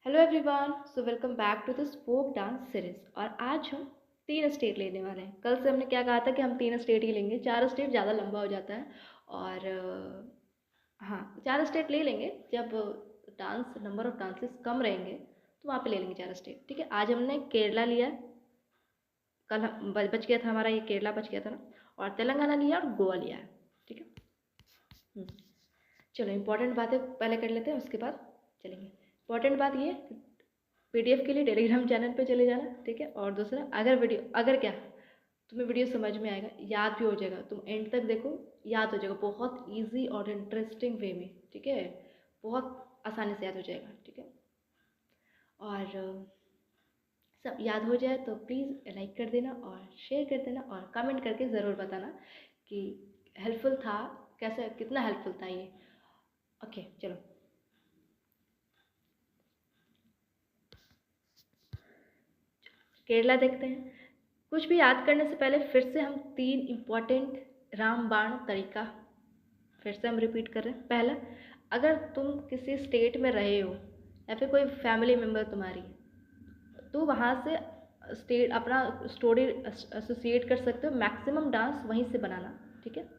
Hello everyone, so welcome back to this folk dance series. और आज हम 3 state लेने वाले हैं। कल से हमने क्या कहा था कि हम 3 स्टेट ही लेंगे, 4 स्टेट ज़्यादा लंबा हो जाता है। और हाँ, 4 स्टेट ले लेंगे जब डांस नंबर ऑफ डांसेस कम रहेंगे तो वहाँ पे ले लेंगे 4 स्टेट। ठीक है, आज हमने केरला लिया। कल बच गया था हमारा, ये केरला बच गया था ना। और तेलंगाना लिया और गोवा लिया है। ठीक है। हम्म, चलो इंपॉर्टेंट बातें पहले कर लेते हैं, उसके बाद चलेंगे। इंपॉर्टेंट बात ये, पीडीएफ के लिए टेलीग्राम चैनल पे चले जाना। ठीक है। और दूसरा, अगर क्या तुम्हें वीडियो समझ में आएगा, याद भी हो जाएगा, तुम एंड तक देखो, याद हो जाएगा बहुत इजी और इंटरेस्टिंग वे में। ठीक है, बहुत आसानी से याद हो जाएगा। ठीक है। और सब याद हो जाए तो प्लीज़ लाइक कर देना और शेयर कर देना और कमेंट करके ज़रूर बताना कि हेल्पफुल था, कैसा कितना हेल्पफुल था ये। ओके चलो, केरला देखते हैं। कुछ भी याद करने से पहले फिर से हम 3 इम्पॉर्टेंट रामबाण तरीका फिर से हम रिपीट कर रहे हैं। पहला, अगर तुम किसी स्टेट में रहे हो या फिर कोई फैमिली मेम्बर तुम्हारी, तो वहाँ से स्टेट अपना स्टोरी एसोसिएट कर सकते हो। मैक्सिमम डांस वहीं से बनाना। ठीक है,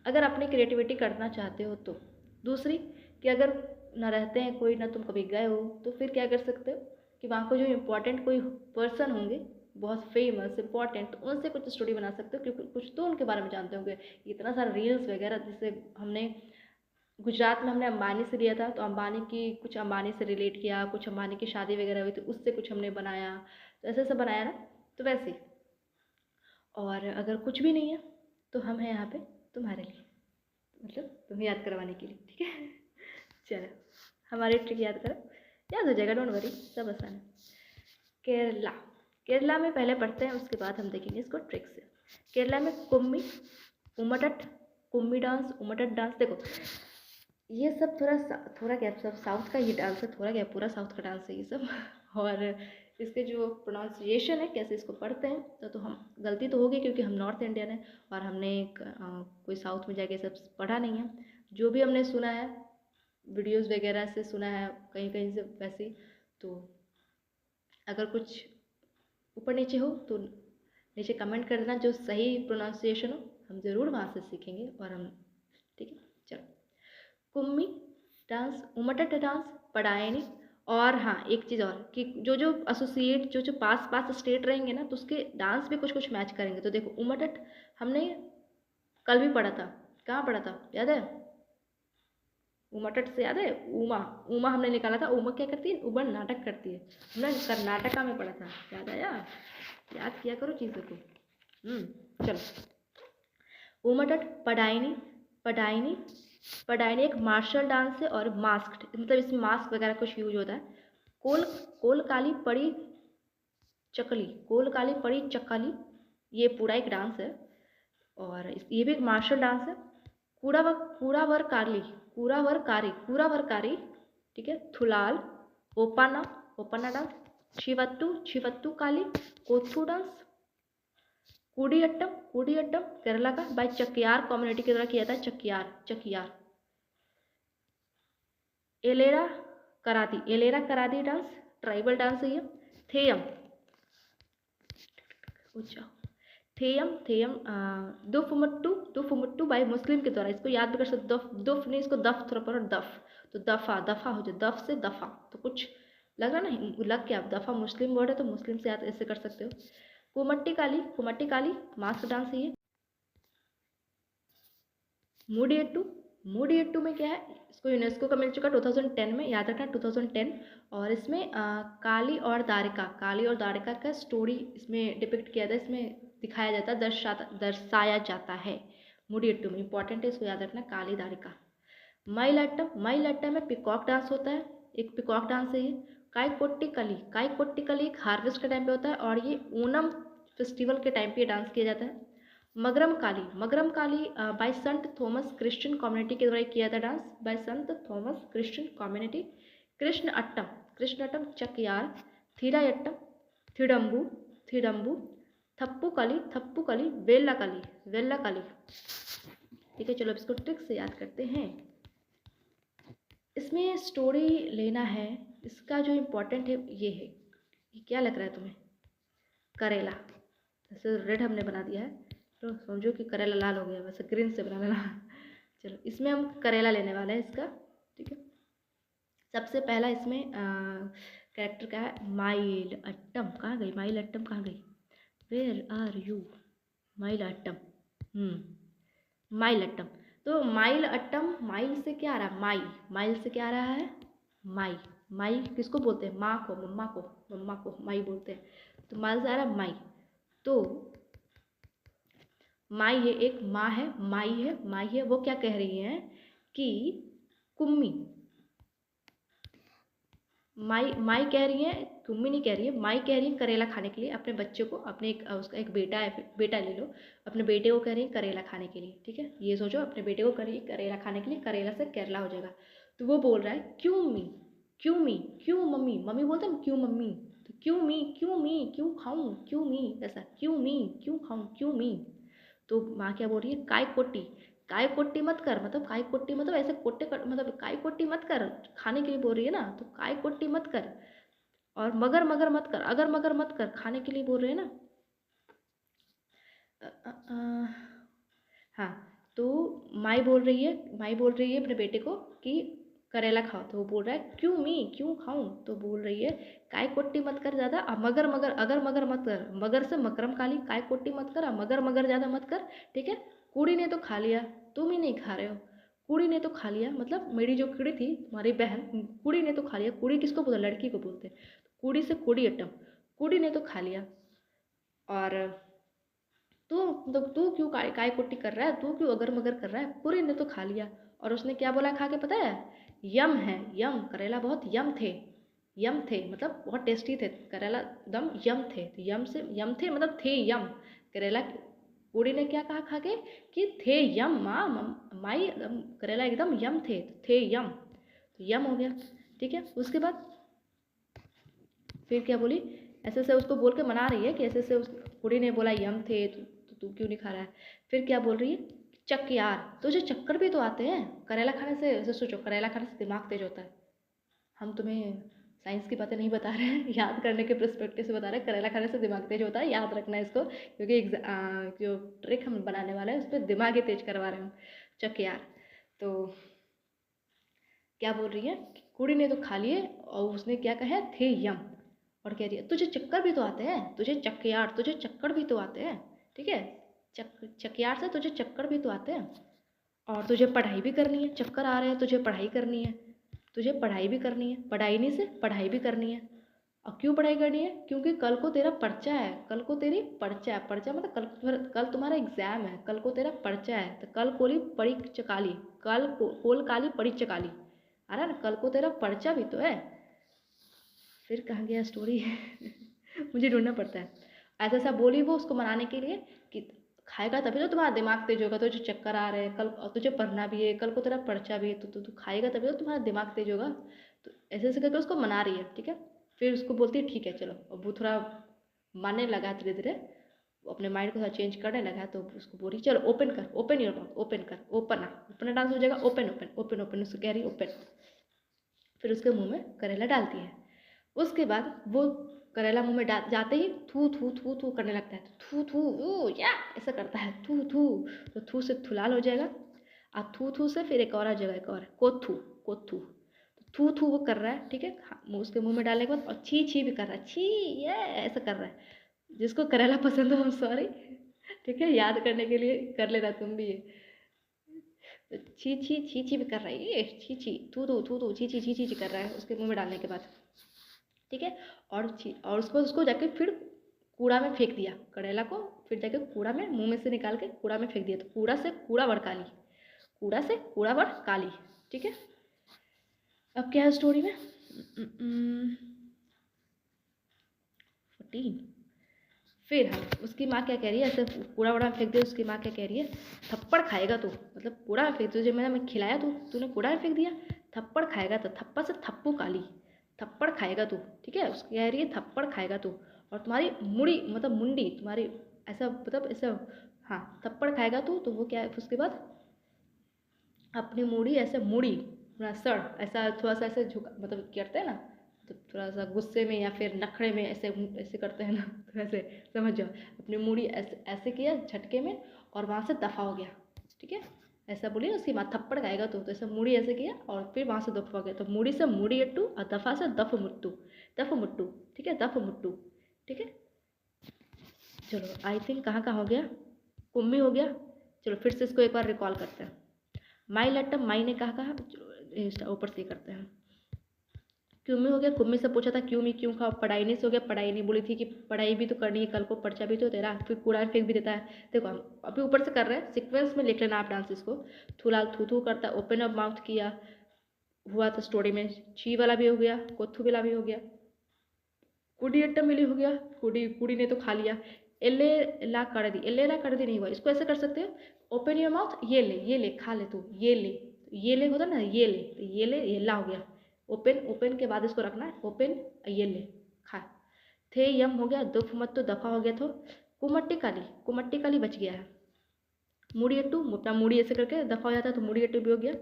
अगर अपनी क्रिएटिविटी करना चाहते हो तो। दूसरी, कि अगर ना रहते हैं कोई, ना तुम कभी गए हो, तो फिर क्या कर सकते हो कि वहाँ को जो इम्पोर्टेंट कोई पर्सन होंगे, बहुत फेमस इंपॉर्टेंट, तो उनसे कुछ स्टोरी बना सकते हो, क्योंकि कुछ तो उनके बारे में जानते होंगे। इतना सारा रील्स वगैरह, जैसे हमने गुजरात में हमने अंबानी से लिया था, तो अंबानी की कुछ अंबानी से रिलेट किया, कुछ अंबानी की शादी वगैरह हुई थी उससे कुछ हमने बनाया, तो ऐसे ऐसे बनाया ना। तो वैसे ही। और अगर कुछ भी नहीं है तो हम हैं यहाँ पे तुम्हारे लिए, मतलब तुम्हें याद करवाने के लिए। ठीक है। चलो, हमारी ट्रिक याद करो, याद हो जाएगा, डोंट वरी, सब आसान है। केरला, केरला में पहले पढ़ते हैं, उसके बाद हम देखेंगे इसको ट्रिक से। केरला में कुम्मी, उमटट, कुम्मी डांस, उमटट डांस। देखो ये सब थोड़ा क्या, सब साउथ का ही डांस है, थोड़ा क्या पूरा साउथ का डांस है ये सब। और इसके जो प्रोनाउंसिएशन है, कैसे इसको पढ़ते हैं, तो हम गलती तो होगी क्योंकि हम नॉर्थ इंडियन है और हमने कोई साउथ में जाके सब पढ़ा नहीं है। जो भी हमने सुना है, वीडियोस वगैरह से सुना है, कहीं कहीं से वैसे ही। तो अगर कुछ ऊपर नीचे हो तो नीचे कमेंट कर देना, जो सही प्रोनाउंसिएशन हो हम ज़रूर वहाँ से सीखेंगे। और हम, ठीक है। चलो, कुम्मी डांस, उमटट डांस, पडायनी। और हाँ, एक चीज़ और, कि जो जो एसोसिएट, जो जो पास पास स्टेट रहेंगे ना, तो उसके डांस भी कुछ कुछ मैच करेंगे। तो देखो उमटट हमने कल भी पढ़ा था, कहाँ पढ़ा था याद है? उमटट से याद है, उमा, उमा हमने निकाला था। उमा क्या करती है? उबड़ नाटक करती है। हमने कर्नाटका में पढ़ा था, याद आया? याद किया करो चीज़ों को। चलो, उमटट, पडायनी, पडायनी, पडायनी एक मार्शल डांस है और मास्क्ड, मतलब इसमें मास्क वगैरह कुछ यूज होता है। कोल, कोल काली पड़ी चकली, कोल काली पड़ी चकली, ये पूरा एक डांस है। और ये भी एक मार्शल डांस है। कूड़ावर कारी, कूड़ावर कारी। ठीक है। थुलाल, ओपाना, ओपाना डांस। छिवत्तू, छिवत्तू काली, कोथू डांस। कूडियट्टम, कूडियट्टम केरला का बाय चकियार कम्युनिटी के द्वारा किया जाता है। चकियार, चकियार। एलेरा कराती, एलेरा कराती डांस, ट्राइबल डांस है ये। थेयम, ऊंचा, थेयम, थेयम दुफमुट्टू, दुफमुट्टू बाय मुस्लिम के द्वारा, इसको याद भी कर सकते। दफ, दुफ नहीं, इसको दफ थोड़ा पर दफ, तो दफा, दफा हो जाए, दफ से दफा, तो कुछ लग रहा नहीं, लग क्या, दफा मुस्लिम वर्ड है तो मुस्लिम से याद ऐसे कर सकते हो। कुमट्टी काली, कुमट्टी काली मास्क डांस है ये। मूडियट्टू, मूडियट्टू में क्या है, इसको यूनेस्को का मिल चुका 2010 में, याद रखना 2010। और इसमें काली और दारिका, काली और दारिका का स्टोरी इसमें डिपिक्ट किया था, इसमें दिखाया जाता है, दर्शाया जाता है। मूडियट्टू में इंपॉर्टेंट है, इसको याद रखना, काली दारिका। मईलट्टम, मईलट्टम में पिकॉक डांस होता है, एक पिकॉक डांस है ये। काईकोट्टी कली, काईकोट्टी कली एक हार्वेस्ट के टाइम पे होता है और ये ओनम फेस्टिवल के टाइम पे डांस किया जाता है। मगरम काली, मगरम काली बाय संत थॉमस क्रिश्चियन कम्युनिटी के द्वारा किया था डांस, बाय संत Thomas Christian community. Krishna Attam, Krishna Attam Chakyar. Thirayattam, Thidambu, Thidambu. Thappu Kali, Thappu कली, वेल्ला कली, वेल्ला कली। ठीक है, चलो इसको ट्रिक से याद करते हैं। इसमें स्टोरी लेना है इसका जो इम्पोर्टेंट है ये है, ये क्या लग रहा है तुम्हें? करेला। जैसे रेड हमने बना दिया है तो समझो कि करेला लाल हो गया, वैसे ग्रीन से बना लेना। चलो इसमें हम करेला लेने वाले हैं इसका, ठीक है। सबसे पहला इसमें कैरेक्टर क्या है? माइल अट्टम। कहाँ गई माइल अट्टम? कहाँ गई? Where are you Mayil Attam? Mayil Attam. तो माइल अट्टम, माइल से क्या आ रहा है? माई। माइल से क्या आ रहा है? माई। माई किसको बोलते हैं? माँ को, मम्मा को। मम्मा को माई बोलते हैं। तो माइल से आ रहा है माई। तो माई है, एक माँ है, माई है, माई है। वो क्या कह रही है कि कुम्मी। माई माई कह रही है, कुम्मी नहीं कह रही है, माई कह रही है करेला खाने के लिए अपने बच्चे को। अपने एक उसका एक बेटा है, बेटा ले लो, अपने बेटे को कह रही है करेला खाने के लिए, ठीक है। ये सोचो अपने बेटे को कह रही है करेला खाने के लिए, करेला से केरला हो जाएगा। तो वो बोल रहा है क्यों मी, क्यों मी, क्यों मम्मी। मम्मी बोलते हैं क्यों मम्मी, तो क्यों मी, क्यों मी, क्यों खाऊं, क्यों मी, ऐसा क्यों मी, क्यों खाऊं, क्यों मी। तो माँ क्या बोल रही है? काय कोटी। काय कोट्टी मत कर, मतलब काय कोट्टी मतलब ऐसे कोट्टे कर, मतलब काय कोट्टी मत कर, खाने के लिए बोल रही है ना, तो काय कोट्टी मत कर। और मगर मगर मत कर, अगर मगर मत कर, खाने के लिए बोल रहे हैं ना। अ, अ, अ, हाँ। तो माई बोल रही है अपने बेटे को कि करेला खाओ। तो वो बोल रहा है क्यों मी, क्यों खाऊं। तो बोल रही है काय कोट्टी मत कर ज़्यादा, मगर मगर, अगर मगर मत कर, मगर से मकरम काली, काय कोट्टी मत कर, मगर मगर ज़्यादा मत कर, ठीक है। कुड़ी ने तो खा लिया, तुम ही नहीं खा रहे हो। कुड़ी ने तो खा लिया, मतलब मेरी जो कुड़ी थी, तुम्हारी बहन, कुड़ी ने तो खा लिया। कुड़ी किसको बोलते? लड़की को बोलते हैं। कुड़ी से कुड़ी अटम, कुड़ी ने तो खा लिया। और तू, मतलब तू क्यों काय काय कुट्टी कर रहा है, तू क्यों अगर मगर कर रहा है, पूरी ने तो खा लिया। और उसने क्या बोला खा के, पता है? यम है, यम, करेला बहुत यम थे। यम थे मतलब बहुत टेस्टी थे करेला, एकदम यम थे। तो यम से यम थे मतलब थे यम करेला। बूढ़ी ने क्या कहा खा के कि थे यम माँ, माई करेला एकदम यम थे यम। तो यम हो गया, ठीक है। उसके बाद फिर क्या बोली? ऐसे से उसको बोल के मना रही है कि ऐसे से उस बूढ़ी ने बोला यम थे तो तू क्यों नहीं खा रहा है। फिर क्या बोल रही है? चक यार, तुझे चक्कर भी तो आते हैं करेला खाने से। ऐसे सोचो करेला खाने से दिमाग तेज होता है। हम तुम्हें साइंस की बातें नहीं बता रहे हैं, याद करने के पर्सपेक्टिव से बता रहे हैं। करेला खाने से दिमाग तेज होता है, याद रखना है इसको, क्योंकि जो ट्रिक हम बनाने वाले हैं उस पर दिमाग ही तेज करवा रहे हैं हम। चक यार। तो क्या बोल रही है? कुड़ी ने तो खा लिए और उसने क्या कहा? थे यम। और कह रही है तुझे चक्कर भी तो आते हैं, तुझे चक्कर, तुझे चक्कर भी तो आते हैं, ठीक है। चक्कर से तुझे चक्कर भी तो आते हैं। और तुझे पढ़ाई भी करनी है, चक्कर आ रहे हैं, तुझे पढ़ाई करनी है, तुझे पढ़ाई भी करनी है, पढ़ाई नहीं से पढ़ाई भी करनी है। और क्यों पढ़ाई करनी है? क्योंकि कल को तेरा पर्चा है, कल को तेरी पर्चा है। पर्चा मतलब कल तुम्हारा एग्जाम है, कल को तेरा पर्चा है। तो कल कोली पड़ी चकाली, कल कोल काली पड़ी चकाली, आ रहा ना, कल को तेरा पर्चा भी तो है। फिर कहाँ गया स्टोरी? मुझे ढूंढना पड़ता है। ऐसा ऐसा बोली वो उसको मनाने के लिए कि खाएगा तभी तो तुम्हारा दिमाग तेज होगा, तुझे चक्कर आ रहे हैं कल, और तुझे पढ़ना भी है, कल को तेरा पर्चा भी है, तो तू खाएगा तभी तो तुम्हारा दिमाग तेज होगा। तो ऐसे ऐसे करके उसको मना रही है, ठीक है। फिर उसको बोलती है ठीक है चलो। अब वो थोड़ा मानने लगा धीरे धीरे, वो अपने माइंड को थोड़ा चेंज करने लगा। तो उसको बोल रही चलो ओपन कर, ओपन योर माउथ, ओपन कर, ओपन आ, ओपन डांस हो जाएगा, ओपन ओपन ओपन ओपन, उसको कह रही ओपन। फिर उसके मुंह में करेला डालती है। उसके बाद वो करेला मुंह में डाल जाते ही थू थू थू थू करने लगता है। तो थू थू ओ या ऐसा करता है, थू थू। तो थू से थुलाल हो जाएगा। और थू थू से फिर एक और आ जाएगा, एक और कोथू, कोथू। तो थू थू वो कर रहा है, ठीक है। उसके मुंह में डालने के बाद और छी छी भी कर रहा है, छी ये ऐसा कर रहा है। जिसको करेला पसंद हो, सॉरी, ठीक है, याद करने के लिए कर लेना तुम भी ये। तो छी छी छी छी भी कर रहा है ये, छी छी थू थू छी छी छी छी छी कर रहा है उसके मुंह में डालने के बाद, ठीक है। और उसको उसको जाके फिर कूड़ा में फेंक दिया करेला को। फिर जाके कूड़ा में मुंह में से निकाल के कूड़ा में फेंक दिया। तो कूड़ा से कूड़ा बड़ काली, कूड़ा से कूड़ा बड़ काली, ठीक है। अब क्या है स्टोरी में? 14। फिर हम उसकी माँ क्या कह रही है? ऐसे कूड़ा वूड़ा में फेंक दिया। उसकी माँ क्या कह रही है? थप्पड़ खाएगा तू, मतलब कूड़ा में फेंक, तुझे मैं खिलाया, तूने कूड़ा में फेंक दिया, थप्पड़ खाएगा। तो थप्पड़ से थप्पू काली, थप्पड़ खाएगा तू, ठीक है। उसकी कह रही है थप्पड़ खाएगा तू, और तुम्हारी मुड़ी मतलब मुंडी तुम्हारी, ऐसा मतलब ऐसा, हाँ, थप्पड़ खाएगा तू। तो वो क्या है उसके बाद? अपनी मुड़ी ऐसे, मुड़ी अपना सर ऐसा थोड़ा सा ऐसे झुका, मतलब करते हैं ना, तो थोड़ा सा गुस्से में या फिर नखरे में ऐसे ऐसे करते हैं ना, तो ऐसे समझ जाओ, अपनी मूड़ी ऐसे ऐसे किया झटके में और वहाँ से दफ़ा हो गया। ठीक है, ऐसा बोलिए, उसके बाद थप्पड़ खाएगा तो ऐसे मूड़ी ऐसे किया और फिर वहाँ से दफ़ा हो गया, तो मूड़ी से मूड़ी अट्टू और दफ़ा से दफ मुट्टू, दफ मुट्टू। ठीक है, दफ मुट्टू। ठीक है, चलो आई थिंक कहाँ कहाँ हो गया, कुम्मी हो गया। चलो फिर से इसको एक बार रिकॉल करते हैं। माई लट्टम, माई ने कहा ऊपर से करते हैं। क्यूमी हो गया, कुम्मी से पूछा था क्यूमी क्यों खाओ। पढ़ाई नहीं से हो गया, पढ़ाई नहीं बोली थी कि पढ़ाई भी तो करनी है, कल को पर्चा भी तो तेरा, फिर कूड़ा फेंक भी देता है। देखो हम अभी ऊपर से कर रहे हैं, सीक्वेंस में लिख लेना आप डांस इसको। थूलाल थू थू करता है, ओपन अप माउथ किया हुआ था स्टोरी में। छी वाला भी हो गया, कोथू वाला भी हो गया, कुड़ी अट्टा मिली हो गया, कुड़ी कुड़ी ने तो खा लिया। एल्ले ला कर दी, एल्ले ला कर दी नहीं हुआ, इसको ऐसे कर सकते हो, ओपन योर माउथ, ये ले खा ले तू, ये ले होता ना, ये ले, तो ये ला हो गया। ओपन, ओपन के बाद इसको रखना है, ओपन ये ले खा। थे यम हो गया, दुफ मत तो दफा हो गया, तो कुमट्टी काली बच गया है। मुड़ी अट्टू, अपना मुड़ी ऐसे करके दफा हो जाता है तो मुड़ी अट्टू भी हो गया।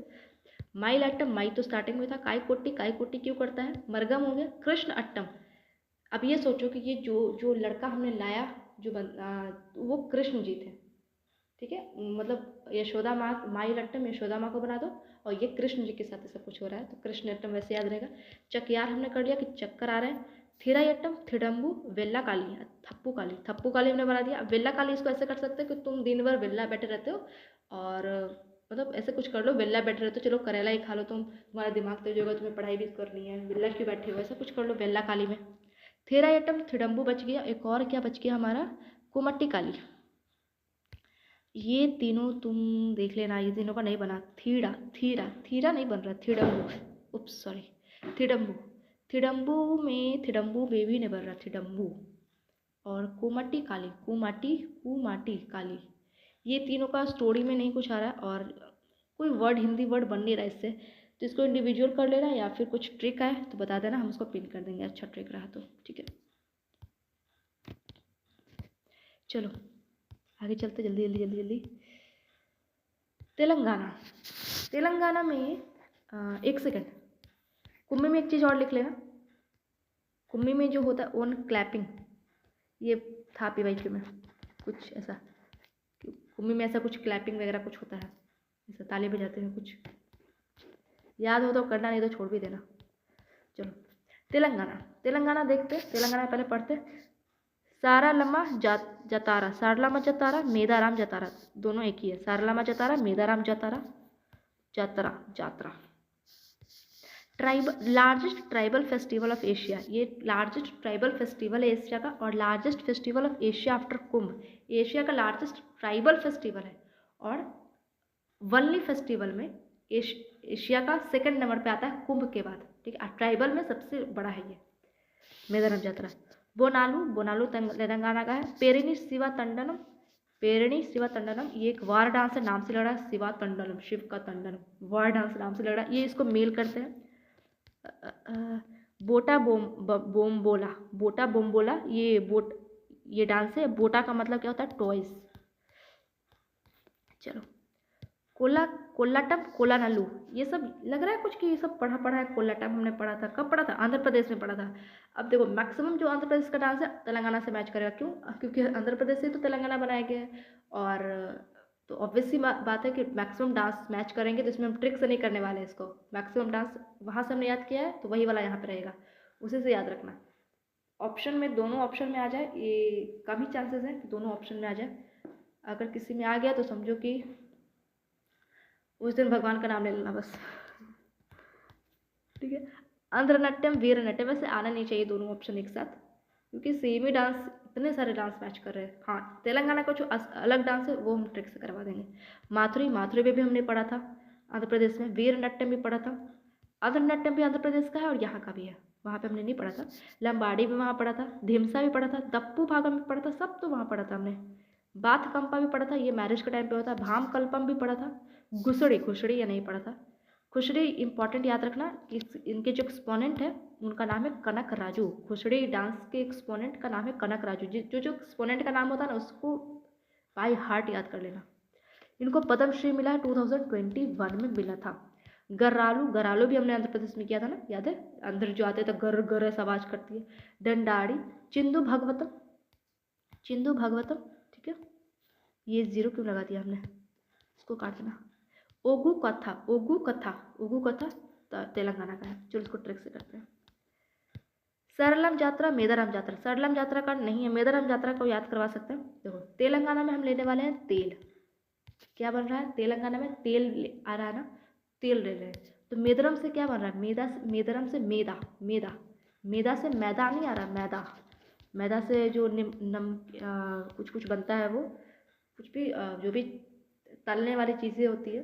माई अट्टम, माई तो स्टार्टिंग में था। काय कोट्टी क्यों करता है, मरगम हो गया। कृष्ण अट्टम, अब ये सोचो कि ये जो लड़का हमने लाया वो कृष्ण जी थे। ठीक है, मतलब यशोदा माँ, माई लट्टम यशोदा माँ को बना दो और ये कृष्ण जी के साथ ऐसा कुछ हो रहा है, तो कृष्ण अट्टम वैसे याद रहेगा। चकयार हमने कर लिया कि चक्कर आ रहे हैं। थिरायट्टम, थिडम्बू, वेल्ला काली, थप्पू काली हमने बना दिया। वेल्ला काली इसको ऐसे कर सकते हो कि तुम दिन भर वेल्ला बैठे रहते हो और मतलब ऐसे कुछ कर लो, वेल्ला बैठे रहते हो, चलो करेला ही खा लो, तुम्हारा दिमाग तेज होगा, तुम्हें पढ़ाई भी करनी है, वेल्ला क्यों बैठे हो, ऐसा कुछ कर लो वेल्ला काली में। थेरायटम, थिडम्बू बच गया। एक और क्या बच गया हमारा, कुमट्टी काली। ये तीनों तुम देख लेना, ये तीनों का नहीं बना। थीरा नहीं बन रहा, थिडम्बू, उप्स सॉरी, थिडम्बू बेबी नहीं बन रहा, थिडम्बू। और कुमट्टी काली, ये तीनों का स्टोरी में नहीं कुछ आ रहा है और कोई वर्ड, हिंदी वर्ड बन नहीं रहा इससे, तो इसको इंडिविजुअल कर लेना या फिर कुछ ट्रिक है तो बता देना, हम उसको पिन कर देंगे, अच्छा ट्रिक रहा तो। ठीक है, चलो आगे चलते, जल्दी। तेलंगाना में एक सेकेंड, कुम्मी में एक चीज़ और लिख लेना। कुम्मी में जो होता है ओन क्लैपिंग, ये था PYQ में कुछ ऐसा, कुम्मी में ऐसा कुछ क्लैपिंग वगैरह कुछ होता है, ऐसा ताली बजाते हैं कुछ, याद हो तो करना, नहीं तो छोड़ भी देना। चलो तेलंगाना देखते, तेलंगाना पहले पढ़ते। सारालम्मा जतारा, मेदाराम जतारा, दोनों एक ही है। Saralamma Jatara, Medaram Jatara, Jatra. Largest tribal festival of Asia, ये लार्जेस्ट ट्राइबल फेस्टिवल है एशिया का और largest festival of Asia after Kumbh, Asia का लार्जेस्ट ट्राइबल फेस्टिवल है और वनली फेस्टिवल में एशिया का सेकंड नंबर पे आता है कुंभ के बाद। ठीक है, ट्राइबल में सबसे बड़ा है ये मेदाराम जात्रा। बोनालू तेलंगाना का है। पेरिनी शिवा तंडनम, ये एक वार डांस है, नाम से लग रहा है शिवा तंडनम, शिव का तंडनम, वार डांस नाम से लग रहा है, ये इसको मेल करते हैं। बोटा बोम्बोला, ये डांस है। बोटा का मतलब क्या होता है, टॉयज। चलो कोल्लाटम, कोलानल्लू, ये सब लग रहा है कुछ कि ये सब पढ़ा है। कोल्लाटम हमने पढ़ा था, कब पढ़ा था, आंध्र प्रदेश में पढ़ा था। अब देखो मैक्सिमम जो आंध्र प्रदेश का डांस है तेलंगाना से मैच करेगा, क्यों, क्योंकि आंध्र प्रदेश से तो तेलंगाना बनाया गया है और तो ऑब्वियसली बात है कि मैक्सिमम डांस मैच करेंगे, तो इसमें हम ट्रिक से नहीं करने वाले हैं इसको। मैक्सिमम डांस वहाँ से हमने याद किया है तो वही वाला यहाँ पे रहेगा, उसी से याद रखना। ऑप्शन में, दोनों ऑप्शन में आ जाए, ये कम ही चांसेस हैं कि दोनों ऑप्शन में आ जाए। अगर किसी में आ गया तो समझो कि उस दिन भगवान का नाम ले लेना बस। ठीक है, आंध्र नाट्यम, वीर नाट्यम, वैसे आना नहीं चाहिए दोनों ऑप्शन एक साथ, क्योंकि सेम ही डांस, इतने सारे डांस मैच कर रहे हैं। हाँ, तेलंगाना का जो अलग डांस है वो हम ट्रिक से करवा देंगे। माथुरी में भी हमने पढ़ा था आंध्र प्रदेश में। वीर नाट्यम भी पढ़ा था, आंध्र नाट्यम भी आंध्र प्रदेश का है और यहाँ का भी है, वहाँ पे हमने नहीं पढ़ा था। लंबाड़ी भी वहाँ पढ़ा था, ढीमसा भी पढ़ा था, दप्पू भागम भी पढ़ा था, सब तो वहाँ पढ़ा था हमने। बाथ कंपा भी पढ़ा था, ये मैरिज के टाइम पे होता है। भाम कल्पम भी पढ़ा था। घुसड़ी या नहीं पढ़ा था। खुशड़ी इंपॉर्टेंट याद रखना, इनके जो एक्सपोनेंट है उनका नाम है कनक राजू। खुशड़ी डांस के एक्सपोनेंट का नाम है कनक राजू। जो एक्सपोनेंट का नाम होता है ना उसको बाय हार्ट याद कर लेना। इनको पद्मश्री मिला है, 2021 में मिला था। गर्रालू, गर्रालू भी हमने आंध्र प्रदेश में किया था ना, याद है? अंदर जो आते तो गर गर ऐसा आवाज करती है। डंडाड़ी, चिंदू भागवतम, चिंदू भागवतम, ठीक है। ये जीरो क्यों लगा दिया हमने, इसको काट देना। ओगू कथा, ओगू कथा, ओगू कथा तेलंगाना का है। चलो इसको ट्रिक से करते हैं। सरलम यात्रा, मेदाराम यात्रा, सरलम यात्रा का नहीं है, मेदाराम यात्रा को याद करवा सकते हैं। देखो तेलंगाना में हम लेने वाले हैं तेल, क्या बन रहा है तेलंगाना में, तेल आ रहा है ना, तेल ले रहे हैं। तो मेदरम से क्या बन रहा है, मेदा, मेदरम से मैदा, मैदा, मैदा से मैदा नहीं आ रहा, मैदा, मैदा से जो कुछ कुछ बनता है, वो कुछ भी जो भी तलने वाली चीज़ें होती है,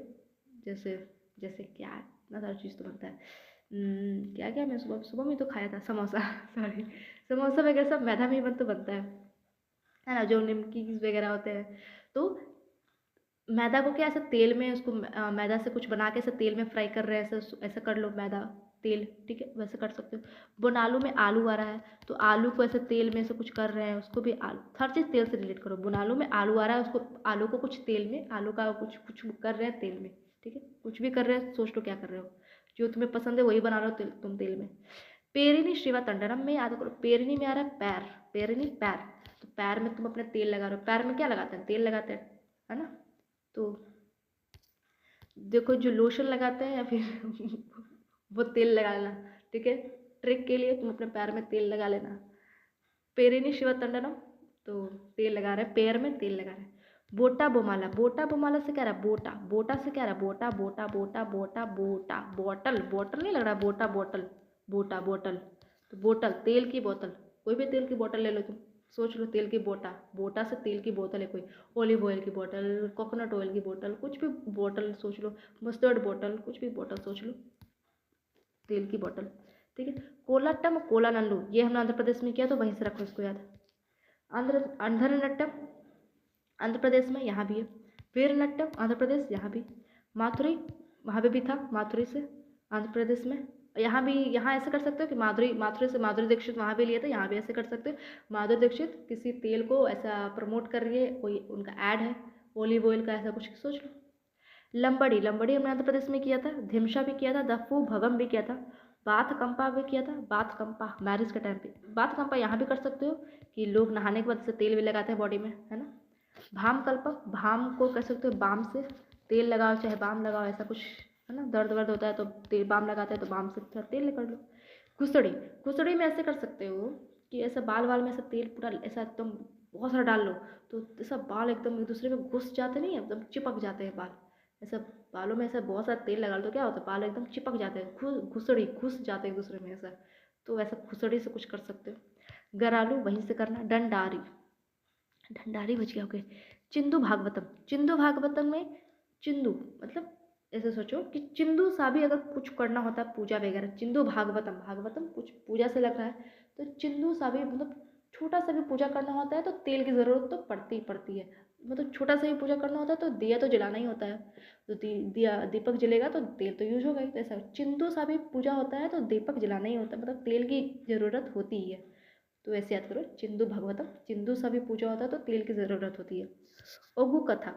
जैसे जैसे क्या इतना सारा चीज़ तो बनता है, क्या क्या मैं सुबह सुबह में तो खाया था समोसा सॉरी, समोसा वगैरह सब मैदा में ही तो बनता है ना, जो निमकी वगैरह होते हैं। तो मैदा को क्या ऐसे तेल में उसको मैदा से कुछ बना के ऐसे तेल में फ्राई कर रहे हैं, ऐसा ऐसा कर लो, मैदा तेल, ठीक है, वैसे कर सकते हो। बोनालू में आलू आ रहा है, तो आलू को ऐसे तेल में से कुछ कर रहे हैं, उसको भी आलू, हर चीज़ तेल से रिलेट करो। बोनालू में आलू आ रहा है, उसको आलू को कुछ तेल में, आलू का कुछ कुछ कर रहे हैं तेल में, ठीक है, कुछ भी कर रहे हैं, सोच लो क्या कर रहे हो, जो तुम्हें पसंद है वही बना रहे हो तुम तेल में। पेरिनी शिवा तंडनम में याद करो, पेरिनी में आ रहा है पैर, पेरिनी पैर, तो पैर में तुम अपने तेल लगा रहे हो, पैर में क्या लगाते हैं, तेल लगाते हैं, है ना। तो देखो जो लोशन लगाते हैं या फिर वो तेल लगा लेना, ठीक है, ट्रिक के लिए तुम अपने पैर में तेल लगा लेना। पेरिनी शिव तंडनम, तो तेल लगा रहे हैं, पैर में तेल लगा रहे हैं। बोटा बोमाला, बोटा बोमाला से क्या रहा, बोटा, बोटा से क्या रहा, बोटा बोटा बोटा बोटा बोटा, बोतल, बोतल नहीं लग रहा, बोटा बोतल, बोटा बोतल, तो बोतल तेल की बोतल, कोई भी तेल की बोतल ले लो तुम, सोच लो तेल की बोटा, बोटा से तेल की बोतल है कोई, ऑलिव ऑयल की बोतल, कोकोनट ऑयल की बोतल, कुछ भी बोतल सोच लो, मस्टर्ड बोतल, कुछ भी बोतल सोच लो, तेल की बोतल, ठीक है। कोलाटम, कोलानल्लू, ये हमने आंध्र प्रदेश में किया, तो वहीं से रखो इसको याद। आंध्रनट्टम आंध्र प्रदेश में, यहाँ भी है। वीरनट्टम आंध्र प्रदेश, यहाँ भी। माथुरी वहाँ पे भी था, माथुरी से आंध्र प्रदेश में, यहाँ भी, यहाँ ऐसे कर सकते हो कि माधुरी, माथुरी से माधुरी दीक्षित वहाँ भी लिया था, यहाँ भी ऐसे कर सकते हो। माधुरी दीक्षित किसी तेल को ऐसा प्रमोट कर रही है, कोई उनका ऐड है ऑलिव ऑयल का, ऐसा कुछ सोच लो। लंबड़ी, लंबड़ी हमने आंध्र प्रदेश में किया था, धिमशा भी किया था, दफू भगम भी किया था, बाथ कंपा भी किया था, बाथ कंपा मैरिज के टाइम पे, बाथ कंपा यहाँ भी कर सकते हो कि लोग नहाने के बाद से तेल भी लगाते हैं बॉडी में, है ना। भाम कल्पक, भाम को कह सकते हो बाम से, तेल लगाओ चाहे बाम लगाओ, ऐसा कुछ है ना, दर्द वर्द होता है तो तेल बाम लगाते हैं, तो बाम से थोड़ा तेल कर लो। खुसड़ी, खुसड़ी में ऐसे कर सकते हो कि ऐसा बाल वाल में ऐसा तेल पूरा ऐसा एकदम बहुत सारा डाल लो, तो ऐसा बाल एकदम एक दूसरे में घुस जाते नहीं, एकदम चिपक जाते हैं बाल, ऐसा बालों में ऐसा बहुत सारा तेल लगा लो तो क्या होता है, बाल एकदम चिपक जाते हैं, घुसड़ी घुस जाते हैं एक दूसरे में ऐसा, तो वैसा खुसड़ी से कुछ कर सकते हो। गरालू वहीं से करना। डंडारी, डंडारी बच गया, ओके। चिंदू भागवतम, चिंदू भागवतम में चिंदू मतलब ऐसे सोचो कि चिंदू सा भी अगर कुछ करना होता है पूजा वगैरह, चिंदू भागवतम, भागवतम कुछ पूजा से लग रहा है, तो चिंदू सा भी मतलब छोटा सा भी पूजा करना होता है तो तेल की ज़रूरत तो पड़ती ही पड़ती है, मतलब छोटा सा भी पूजा करना होता है तो दिया तो जलाना ही होता है, तो दिया दीपक जलेगा तो तेल तो यूज होगा ही, तो ऐसा चिंदू सा भी पूजा होता है तो दीपक जलाना ही होता है, मतलब तेल की ज़रूरत होती ही है, तो ऐसे याद करो, चिंदू भगवतम, चिंदू सा भी पूजा होता है तो तेल की ज़रूरत होती है। ओगू कथा,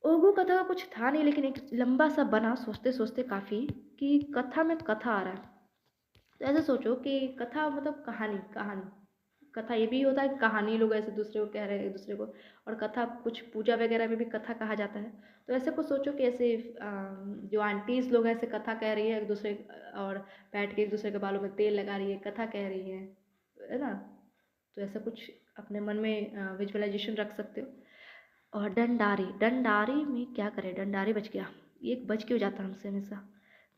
ओगू कथा का कुछ था नहीं, लेकिन एक लंबा सा बना सोचते सोचते काफ़ी कि कथा में कथा आ रहा है, तो ऐसे सोचो कि कथा मतलब कहानी, कहानी, कथा ये भी होता है कि कहानी लोग ऐसे दूसरे को कह रहे हैं एक दूसरे को, और कथा कुछ पूजा वगैरह में भी कथा कहा जाता है, तो ऐसे कुछ सोचो कि ऐसे जो आंटीज़ लोग ऐसे कथा कह रही है एक दूसरे, और बैठ के एक दूसरे के बालों में तेल लगा रही है, कथा कह रही है ना, तो ऐसा कुछ अपने मन में विजुअलाइजेशन रख सकते हो। और डंडारी, डंडारी में क्या करें, डंडारी बच गया, एक बच क्यों जाता है हमसे हमेशा,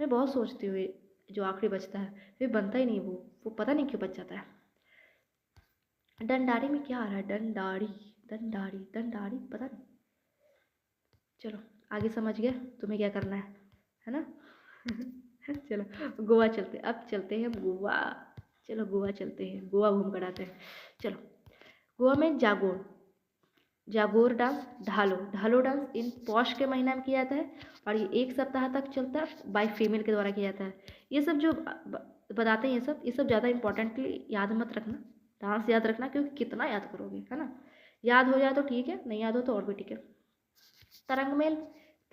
मैं बहुत सोचती हूँ जो आखिरी बचता है फिर बनता ही नहीं, वो पता नहीं क्यों बच जाता है। डंडारी में क्या आ रहा है, डंडारी, डंडारी, डंडारी पता नहीं, चलो आगे समझ गया तुम्हें क्या करना है ना चलो गोवा चलते, अब चलते हैं गोवा, चलो गोवा चलते हैं, गोवा घूम कर आते हैं। चलो गोवा में जागोर, जागोर डांस, ढालो, ढालो डांस इन पौष के महीना में किया जाता है, और ये 1 सप्ताह तक चलता है, बाय फीमेल के द्वारा किया जाता है। ये सब जो बताते हैं ये सब ज़्यादा इंपॉर्टेंटली याद मत रखना, डांस याद रखना, क्योंकि कितना याद करोगे, है ना, याद हो जाए तो ठीक है, नहीं याद हो तो और भी ठीक है। तरंगमेल,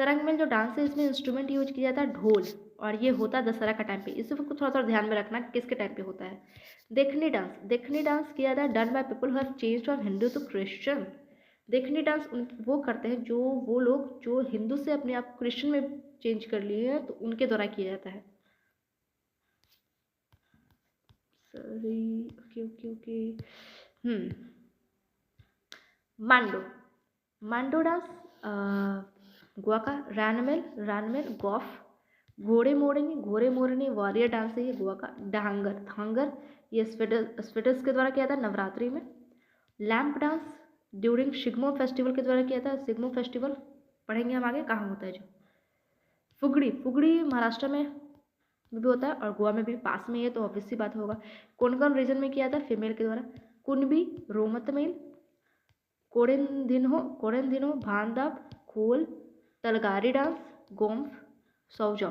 तरंग में जो डांस है इसमें इंस्ट्रूमेंट यूज किया जाता है ढोल, और ये होता है दशहरा का टाइम पे। इसे थोड़ा थोड़ा ध्यान में रखना किसके टाइम पे होता है। देखनी डांस किया जाता है done by people who have changed from Hindu to Christian. देखनी डांस वो करते हैं जो वो लोग जो हिंदू से अपने आप क्रिश्चियन में चेंज कर लिए हैं, तो उनके द्वारा किया जाता है। Sorry, okay okay okay. Mando dance Goa का। रानमेल गॉफ। घोड़े मोरनी वॉरियर डांस है ये गोवा का। धांगर ये स्वेटर्स के द्वारा किया था नवरात्रि में। Lamp dance during Shigmo festival के द्वारा किया था। शिग्मो फेस्टिवल पढ़ेंगे हम आगे कहाँ होता है जो। फुगड़ी महाराष्ट्र में भी होता है और गोवा में भी पास में है, तो ऑब्वियस सी बात होगा। कौन रीजन में किया था फीमेल के द्वारा। कुनबी रोमतमेल। कोरेंदिनो भांदाब खोल तलगारी डांस गोम्फ सौजा।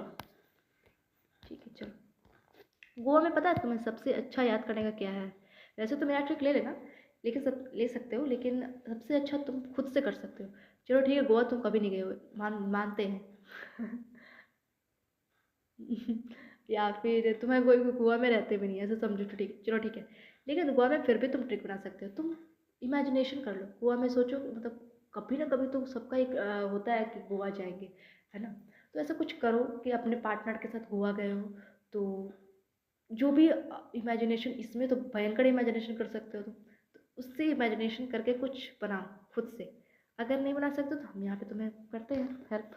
ठीक है चलो। गोवा में पता है तुम्हें सबसे अच्छा याद करने का क्या है। वैसे तो मेरा ट्रिक ले लेना, लेकिन सब ले सकते हो, लेकिन सबसे अच्छा तुम खुद से कर सकते हो। चलो ठीक है, गोवा तुम कभी नहीं गए हो, मानते हैं या फिर तुम्हें कोई गोवा में रहते भी नहीं है, ऐसा समझो तो ठीक, चलो ठीक है। लेकिन गोवा में फिर भी तुम ट्रिक बना सकते हो। तुम इमेजिनेशन कर लो, गोवा में सोचो, मतलब कभी ना कभी तो सबका एक होता है कि गोवा जाएंगे, है ना। तो ऐसा कुछ करो कि अपने पार्टनर के साथ गोवा गए हो, तो जो भी इमेजिनेशन, इसमें तो भयंकर इमेजिनेशन कर सकते हो तुम, तो उससे इमेजिनेशन करके कुछ बनाओ खुद से। अगर नहीं बना सकते तो हम यहाँ पे तुम्हें करते हैं हेल्प।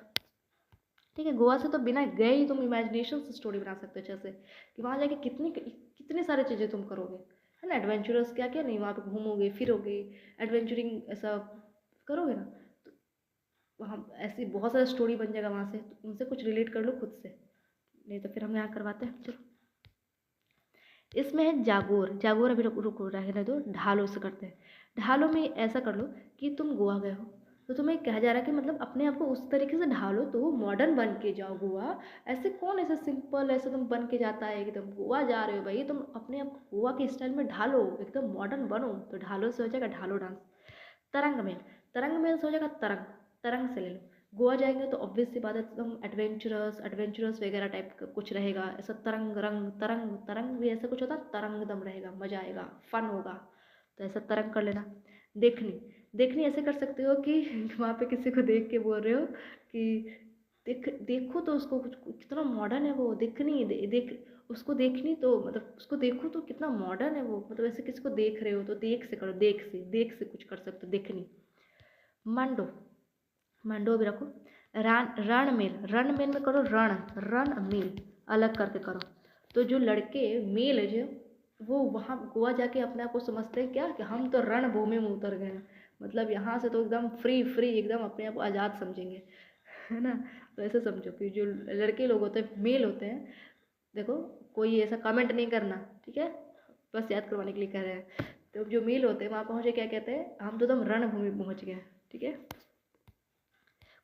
ठीक है, गोवा से तो बिना गए ही तुम इमेजिनेशन से स्टोरी बना सकते हो, जैसे कि वहाँ जाके कितनी सारी चीज़ें तुम करोगे, है ना। एडवेंचरस क्या क्या नहीं, वहाँ पे घूमोगे फिरोगे, एडवेंचरिंग ऐसा करोगे ना, तो वहाँ ऐसी बहुत सारा स्टोरी बन जाएगा वहाँ से, तो उनसे कुछ रिलेट कर लो खुद से। नहीं तो फिर हम यहाँ करवाते हैं। चलो, इसमें है जागोर अभी रुको रहने दो। ढालों से करते हैं। ढालों में ऐसा कर लो कि तुम गोवा गए हो, तो तुम्हें कहा जा रहा है कि मतलब अपने आप को उस तरीके से ढालो तो मॉडर्न बन के जाओ गोवा। ऐसे कौन ऐसा सिंपल ऐसा तुम बन के जाता है, एकदम गोवा जा रहे हो भाई, तुम अपने आप को गोवा के स्टाइल में ढालो, एकदम मॉडर्न बनो। तो ढालो से हो जाएगा ढालो डांस। तरंग में से हो जाएगा तरंग से ले लो। गोवा जाएंगे तो ऑब्वियस सी बात है एकदम एडवेंचरस वगैरह टाइप का कुछ रहेगा, ऐसा तरंग भी ऐसा कुछ होता, तरंगदम रहेगा, मजा आएगा, फन होगा। तो ऐसा तरंग कर लेना। देखनी ऐसे कर सकते हो कि वहाँ पे किसी को देख के बोल रहे हो कि देखो तो उसको कितना मॉडर्न है वो, देख उसको देखनी, तो मतलब उसको देखो तो कितना मॉडर्न है वो, मतलब ऐसे किसी को देख रहे हो तो देख से करो, देख से कुछ कर सकते हो। देखनी। मंडो भी रखो। रण मेल में करो रण मेल अलग करके करो। तो जो लड़के मेल है जो वो वहाँ गोवा जाके अपने आप को समझते हैं क्या कि हम तो रणभूमि में उतर गए हैं, मतलब यहाँ से तो एकदम फ्री एकदम अपने आप को आज़ाद समझेंगे, है ना। तो ऐसे समझो कि जो लड़के लोग होते हैं मेल होते हैं, देखो कोई ऐसा कमेंट नहीं करना, ठीक है, बस याद करवाने के लिए कह रहे हैं। तो जो मेल होते हैं वहाँ पहुँचे क्या कहते हैं, हम तो एकदम रणभूमि पहुँच गए, ठीक है।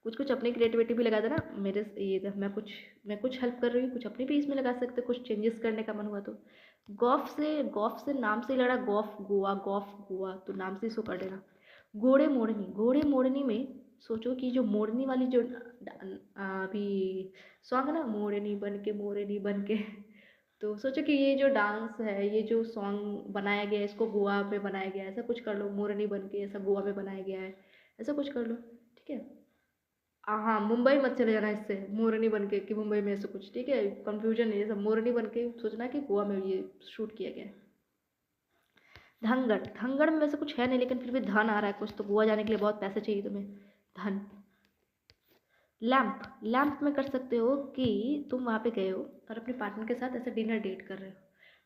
कुछ अपनी क्रिएटिविटी भी लगा देना मेरे ये, मैं कुछ हेल्प कर रही हूँ, कुछ अपनी भी इसमें लगा सकते, कुछ चेंजेस करने का मन हुआ तो। गॉफ से नाम से लड़ा, गॉफ गोवा तो नाम से इसको कर देना। घोड़े मोरनी में सोचो कि जो मोरनी वाली जो अभी सॉन्ग है ना, मोरनी बन के तो सोचो कि ये जो डांस है, ये जो सॉन्ग बनाया गया है, इसको गोवा पे बनाया गया है, ऐसा कुछ कर लो। मोरनी बन के ऐसा गोवा में बनाया गया है, ऐसा कुछ कर लो, ठीक है। हाँ, मुंबई मत चले जाना इससे मोरनी बन के कि मुंबई में ऐसा कुछ, ठीक है, कंफ्यूजन है ये सब। मोरनी बन के सोचना कि गोवा में ये शूट किया गया है। धनगढ़ में वैसे कुछ है नहीं, लेकिन फिर भी धन आ रहा है कुछ, तो गोवा जाने के लिए बहुत पैसे चाहिए तुम्हें, धन। लैंप में कर सकते हो कि तुम वहाँ पे गए हो और अपने पार्टनर के साथ ऐसा डिनर डेट कर रहे हो।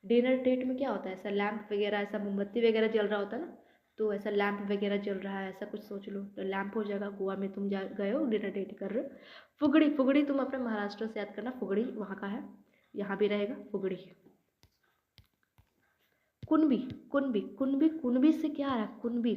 डिनर डेट में क्या होता है, ऐसा लैंप वगैरह, ऐसा मोमबत्ती वगैरह जल रहा होता है ना, तो ऐसा लैंप वगैरह जल रहा है, ऐसा कुछ सोच लो, तो लैंप हो जाएगा। गोवा में तुम जा गए हो, डिनर डेट कर रहे हो। फुगड़ी तुम अपने महाराष्ट्र से याद करना, फुगड़ी वहाँ का है, यहाँ भी रहेगा फुगड़ी। कुनबी से क्या आ रहा है, कुनबी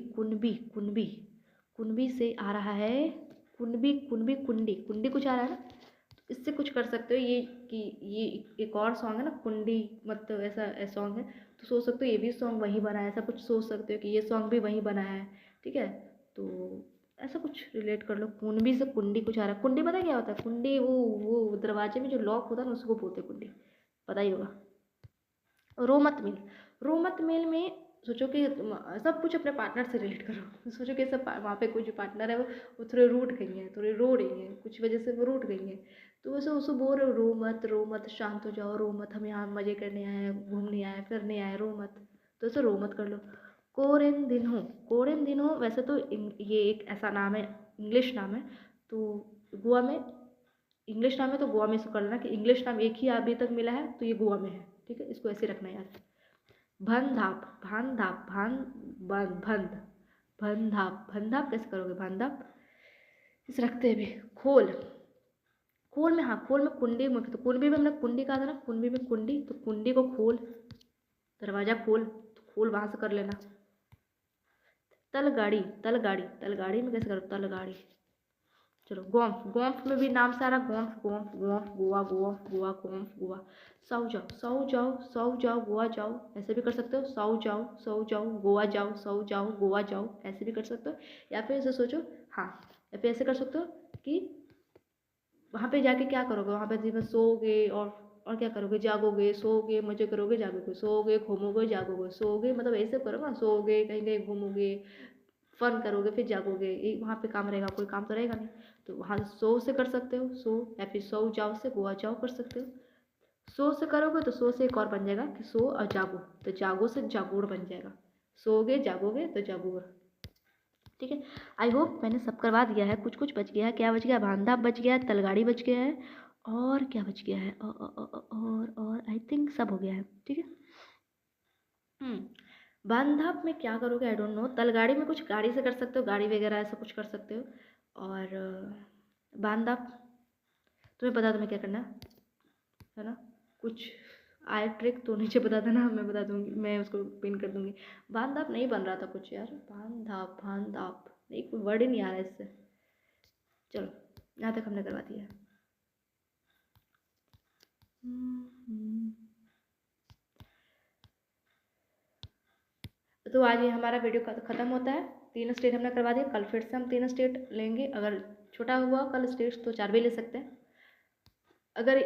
से आ रहा है कुंडी कुछ आ रहा है ना, तो इससे कुछ कर सकते हो। ये कि ये एक और सॉन्ग है ना कुंडी, मतलब ऐसा सॉन्ग है, तो सोच सकते हो ये भी सॉन्ग वहीं बना है, ऐसा कुछ सोच सकते हो कि ये सॉन्ग भी वहीं बना है, ठीक है। तो ऐसा कुछ रिलेट कर लो। कुंडी से कुंडी कुछ आ रहा है। कुंडी पता है क्या होता है? कुंडी वो दरवाजे में जो लॉक होता है ना, उसको बोलते हैं कुंडी, पता ही होगा। रोमत मिल, रोमत मिल में सोचो कि सब कुछ अपने पार्टनर से रिलेट करो। सोचो कि सब वहाँ पे कोई जो पार्टनर है वो थोड़े रूठ गई हैं, थोड़े रो रही हैं, कुछ वजह से वो रूठ गई हैं, तो वैसे उसको बोल रहे हो रो मत, शांत हो जाओ, रो मत, हम यहाँ मज़े करने आए हैं, घूमने आए हैं, फिरने आए हैं, रो मत। तो ऐसे रो मत कर लो। कोरेन दिन हो, कोरेन दिन हो वैसे तो ये एक ऐसा नाम है, इंग्लिश नाम है। तो गोवा में इंग्लिश नाम है, तो गोवा में इसको कर लेना कि इंग्लिश नाम एक ही अभी तक मिला है, तो ये गोवा में है, ठीक है, इसको ऐसे रखना यार। भन धाप भान भंध, भन धाप कैसे करोगे? भन धाप इसे रखते हैं भी। खोल, खोल में, हाँ खोल में कुंडी में, तो कुंडी में हमने कुंडी कहा था ना, कुंडी में कुंडी, तो कुंडी को खोल, दरवाजा खोल, तो खोल वहाँ से कर लेना। तल गाड़ी, तल गाड़ी, तल गाड़ी में कैसे करो? तल गाड़ी। चलो गोम्फ, गोम्फ में भी नाम सारा गोम्फ, गोम्फ गोम्फ, गोवा गोम्फ, गोवा गोम्फ, गोवा। सौ जाओ, सौ जाओ, सौ जाओ, गोवा जाओ, ऐसे भी कर सकते हो। सौ जाओ, गोवा जाओ, सौ जाओ, गोवा जाओ, ऐसे भी कर सकते हो। या फिर ऐसे सोचो, हाँ, या फिर ऐसे कर सकते हो कि वहाँ पे जाके क्या करोगे? वहाँ पे जीवन सोओगे और क्या करोगे? जागोगे, सोओगे, मजे करोगे, जागोगे, सोओगे, घूमोगे, जागोगे, सोओगे, मतलब ऐसे करो ना, सोओगे, कहीं कहीं घूमोगे, फन करोगे, फिर जागोगे, एक वहाँ पे काम रहेगा, कोई काम तो रहेगा नहीं। तो वहाँ सो से कर सकते हो, सो, या फिर सो जाओ से गोवा जाओ कर सकते हो। सो से करोगे तो सो से एक और बन जाएगा कि सो और जागो, तो जागो से जागोर बन जाएगा। सोओगे, जागोगे तो जागोर, ठीक है। आई होप मैंने सब करवा दिया है। कुछ कुछ बच गया है। क्या बच गया? बांधा बच गया है, तलगाड़ी बच गया है, और क्या बच गया है? और आई थिंक सब हो गया है, ठीक है। बांधा में क्या करोगे? I don't know. तलगाड़ी में कुछ गाड़ी से कर सकते हो, गाड़ी वगैरह ऐसा कुछ कर सकते हो। और बांधा तुम्हें बता दो मैं क्या करना है ना। कुछ आए ट्रिक तो नीचे बता देना, मैं बता दूंगी, मैं उसको पिन कर दूंगी। बांधाप नहीं बन रहा था कुछ यार, बांधाप बांधाप नहीं, कोई वर्ड ही नहीं आ रहा है इससे। चलो यहाँ तक हमने करवा दिया। तो आज ये हमारा वीडियो ख़त्म होता है। 3 स्टेट हमने करवा दिया। कल फिर से हम 3 स्टेट लेंगे। अगर छोटा हुआ कल स्टेट तो 4 भी ले सकते हैं। अगर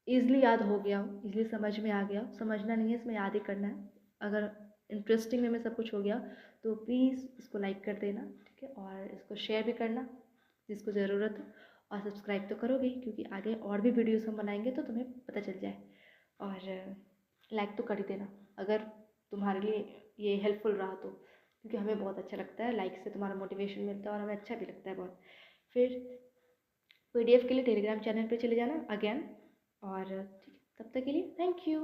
ईज़िली याद हो गया हो, ईज़िली समझ में आ गया, समझना नहीं है इसमें, याद ही करना है। अगर इंटरेस्टिंग वे में सब कुछ हो गया तो प्लीज़ इसको लाइक कर देना, ठीक है, और इसको शेयर भी करना जिसको ज़रूरत हो, और सब्सक्राइब तो करोगे क्योंकि आगे और भी वीडियोस हम बनाएंगे तो तुम्हें पता चल जाए। और लाइक तो कर ही देना अगर तुम्हारे लिए ये हेल्पफुल रहा तो, क्योंकि हमें बहुत अच्छा लगता है, लाइक से तुम्हारा मोटिवेशन मिलता है और हमें अच्छा भी लगता है बहुत। फिर PDF के लिए टेलीग्राम चैनल पे चले जाना अगेन। और ठीक है, तब तक के लिए थैंक यू।